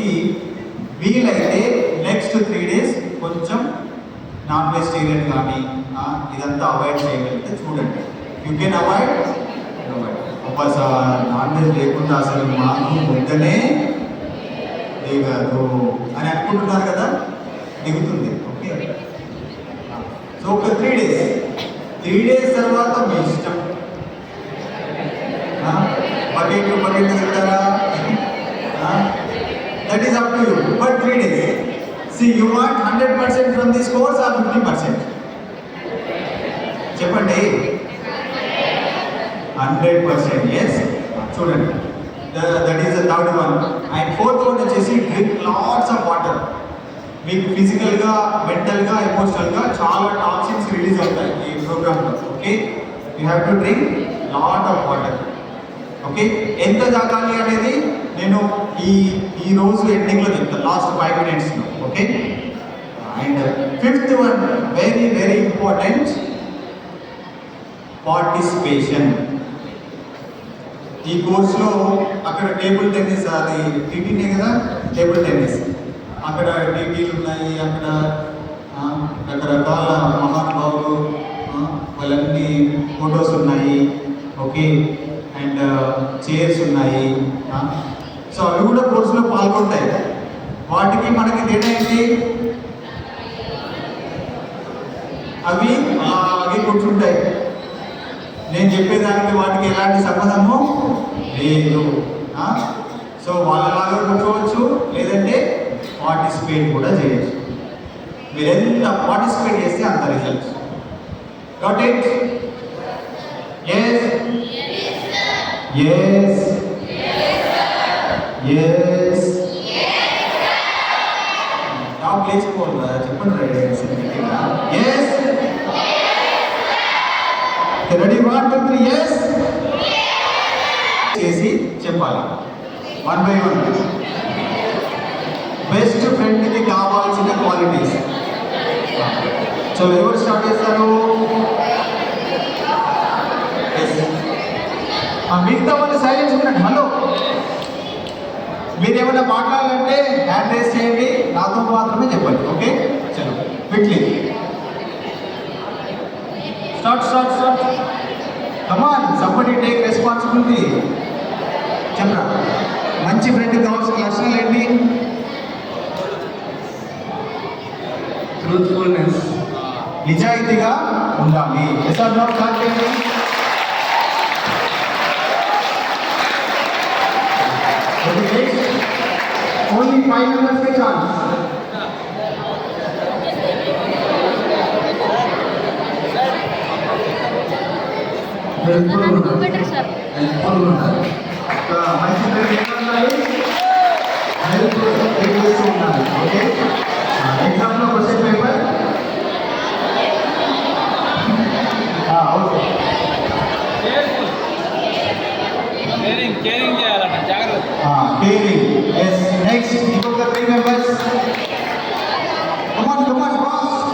కి వీలైతే next 3 days కొంచెం నాన్ వెజిటేరియన్ కానీ ఇదంతా అవాయిడ్ చేయగలిగితే చూడండి. You can avoid non veg లేకుండా అసలు మాకు ముద్దనే దిగదు అని అనుకుంటున్నారు కదా, దిగుతుంది. ఓకే, సో ఒక 3 days తర్వాత మీ ఇష్టం. బకెట్ తింటారా, that is up to you. But 3 days. See, you want 100% from this course or 50%? చెప్పండి. 100%. Yes. చూడండి, that is the third one. And fourth one వచ్చేసి డ్రింక్ లాట్స్ ఆఫ్ వాటర్. మీకు ఫిజికల్గా, మెంటల్గా, ఎమోషనల్గా చాలా టాక్సిన్స్ రిలీజ్ అవుతాయి ఈ ప్రోగ్రామ్లో. Okay, you have to drink lot of water. Okay, ఎంత తాగాలి అనేది నేను ఈ రోజు ఎండింగ్లో చెప్తాను, లాస్ట్ 5 minutesలో. Okay, and fifth one very very important, participation. ఈ కోర్సులో అక్కడ టేబుల్ టెన్నిస్, అది టీటీనే కదా, టేబుల్ టెన్నిస్, అక్కడ టీటీలు ఉన్నాయి, అక్కడ రకరకాల మహానుభావులు వాళ్ళన్నీ ఫొటోస్ ఉన్నాయి. ఓకే, అండ్ చైర్స్ ఉన్నాయి. సో అవి కూడా కోర్సులో పాల్గొంటాయి. వాటికి మనకి తేడా ఏంటి? అవి అలాగే కూర్చుంటాయి. నేను చెప్పేదానికి వాటికి ఎలాంటి సంబంధము లేదు. సో వాళ్ళలాగా కూర్చోవచ్చు, లేదంటే పార్టిసిపేట్ కూడా చేయొచ్చు. మీరు ఎంత పార్టిసిపేట్ చేస్తే అంత results. Got it? Yes yes yes. Job లేచిపోవాలా చెప్పండి. Yes, ready? 1 2 3 ఎస్ చేసి చెప్పాలి 1 by 1. బెస్ట్ ఫ్రెండ్కి కావాల్సిన క్వాలిటీస్. సో ఎవరు స్టార్ట్ చేస్తారు? మిగతా వాళ్ళు సైలెన్స్ ఉండండి. హలో, మీరు ఏమైనా మాట్లాడాలంటే హ్యాండ్ రేస్ చేయండి, నాతో మాత్రమే చెప్పండి. ఓకే, చలో quickly start. Come on, somebody take responsibility. చెప్పరా, మంచి ఫ్రెండ్ కావాల్సిన లక్షణాలు ఏంటి? ట్రూత్ఫుల్నెస్, నిజాయితీగా ఉండాలి. ఓన్లీ 5 members के चांस. ఓకే, ఎగ్జామ్లో క్వశ్చన్ పేపర్ ఓకే. కేరింగ్ చేయాలన్న జాగ్రత్త. కేరింగ్. ఎస్. నెక్స్ట్ ఇంకొక 3 members. కమాన్ బాస్.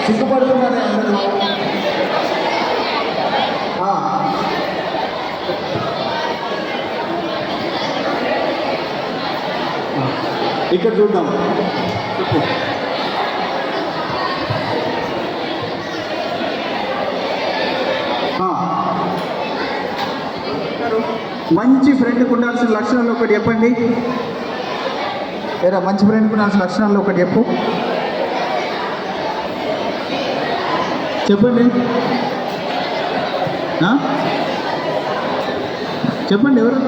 సిగ్గుపడుతున్నారే అందరూ. ఇక్కడ చూద్దాం. మంచి ఫ్రెండ్కి ఉండాల్సిన లక్షణాలు ఒకటి చెప్పండి. ఏరా, మంచి ఫ్రెండ్కి ఉండాల్సిన లక్షణాలు ఒకటి చెప్పండి. చెప్పండి ఎవరు?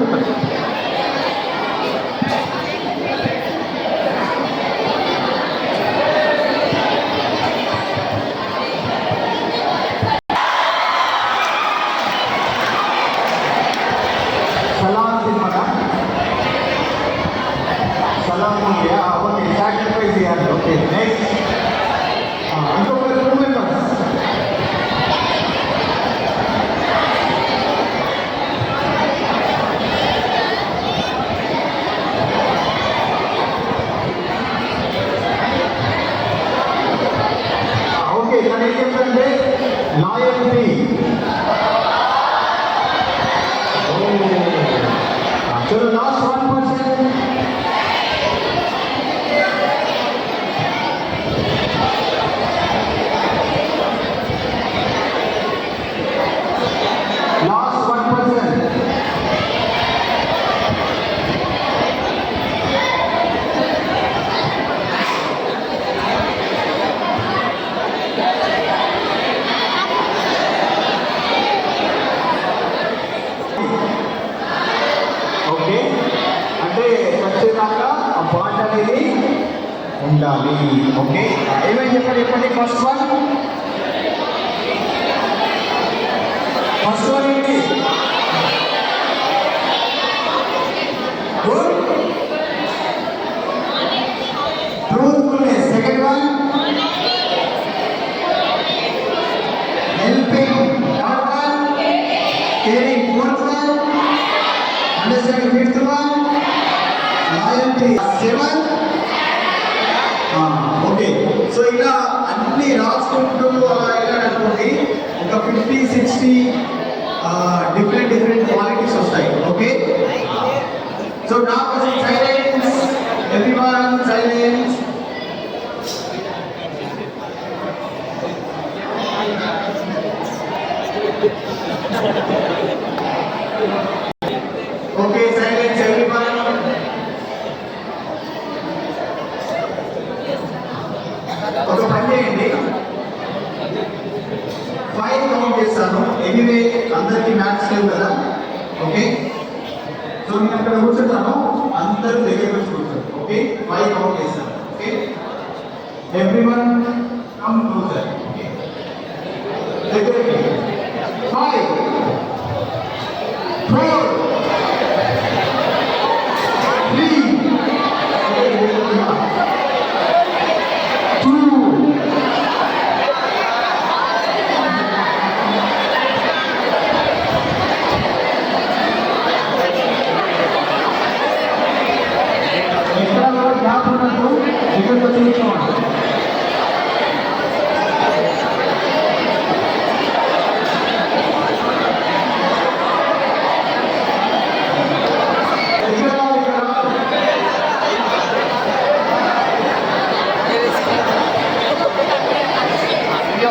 లాయల్టీ, ఉండాలి. ఓకే, ఏమని చెప్పండి ఫస్ట్ వన్ ఏంటి? Good truthfulness. Second one helping. Third one caring. Fourth one understanding. Fifth one loyalty. Seven okay. So ఇలా అన్ని రాసుకుంటూ అలా వెళ్ళాలనుకోండి ఒక 50-60 డిఫరెంట్ క్వాలిటీస్ వస్తాయి. ఓకే, సో నా silence, everyone silence. Okay, silence everyone. ఒక పని చేయండి, 5 కౌంట్ చేస్తాను. ఎనీవే అందరికి మ్యాథ్స్ లేవు కదా. ఓకే, సో నేను అక్కడ కూర్చుంటాను, అందరూ దగ్గర వచ్చి కూర్చోండి. ఓకే, 5 కౌంట్ చేస్తాను. Okay, everyone come closer. Okay, దగ్గరికి 5 4 3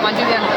మంచిది అంట.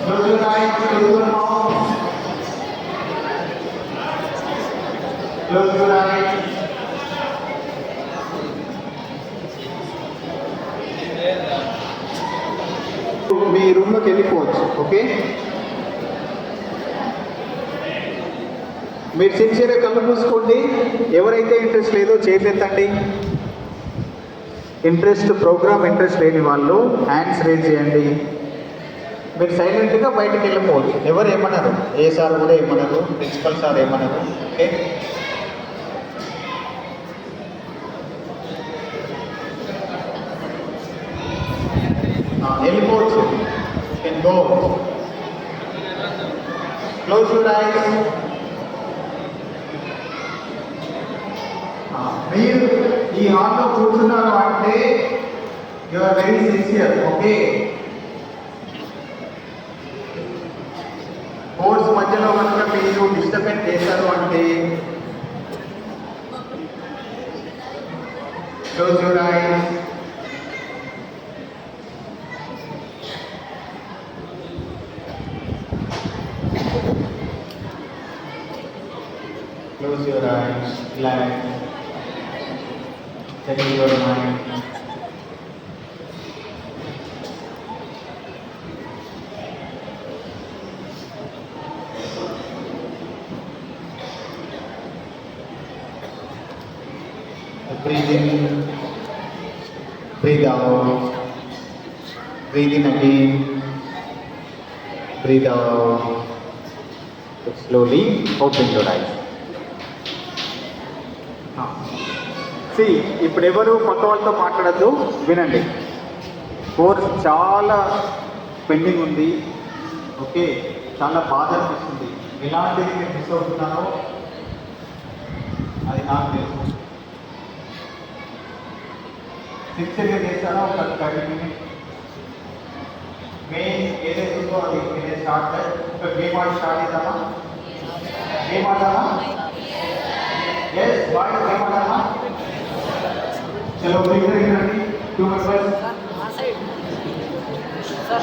Close your eyes, close your mouth. Close your eyes. మీ రూమ్లోకి వెళ్ళిపోవచ్చు. ఓకే, మీరు సిన్సియర్గా కళ్ళు మూసుకోండి. ఎవరైతే ఇంట్రెస్ట్ లేదో చేతులెత్తండి. ప్రోగ్రామ్ ఇంట్రెస్ట్ లేని వాళ్ళు హ్యాండ్స్ రేజ్ చేయండి. మీరు సైలెంట్గా బయటకు వెళ్ళిపోవచ్చు. ఎవరు ఏమన్నారు, ఏ సార్ కూడా ఏమన్నారు, ప్రిన్సిపల్ సార్ ఏమన్నారు. ఓకే, వెళ్ళిపోవచ్చు. Can go. Close your eyes. మీరు ఈ హాల్లో కూర్చున్నారు అంటే you are very sincere. Okay, course మధ్యలో కనుక మీరు డిస్టర్బెన్స్ చేశారు అంటే close your eyes. Close your eyes, relax, settle your mind. Breathe in, breathe out, Breathe in again. Breathe out. Slowly open your eyes. See, ఇప్పుడు ఎవరు కొత్త వాళ్ళతో మాట్లాడద్దు, వినండి. కోర్స్ చాలా పెండింగ్ ఉంది. ఓకే, చాలా బాధ అనిపిస్తుంది. ఎలాంటిది నేను మిస్ అవుతున్నానో అది నాకు తెలుసు. సిన్సియర్గా చేస్తానో ఒక 30 minutes మెయిన్ ఏదైతే ఉందో అది నేను స్టార్ట్ ఒక గేమ్ ఆడి స్టార్ట్ చేద్దామా? గేమ్ ఆడదామా? ఎస్ బాయ్, గేమ్ ఆడదామా? చలో ఇద్దరు రండి, 2 మెంబర్స్. सर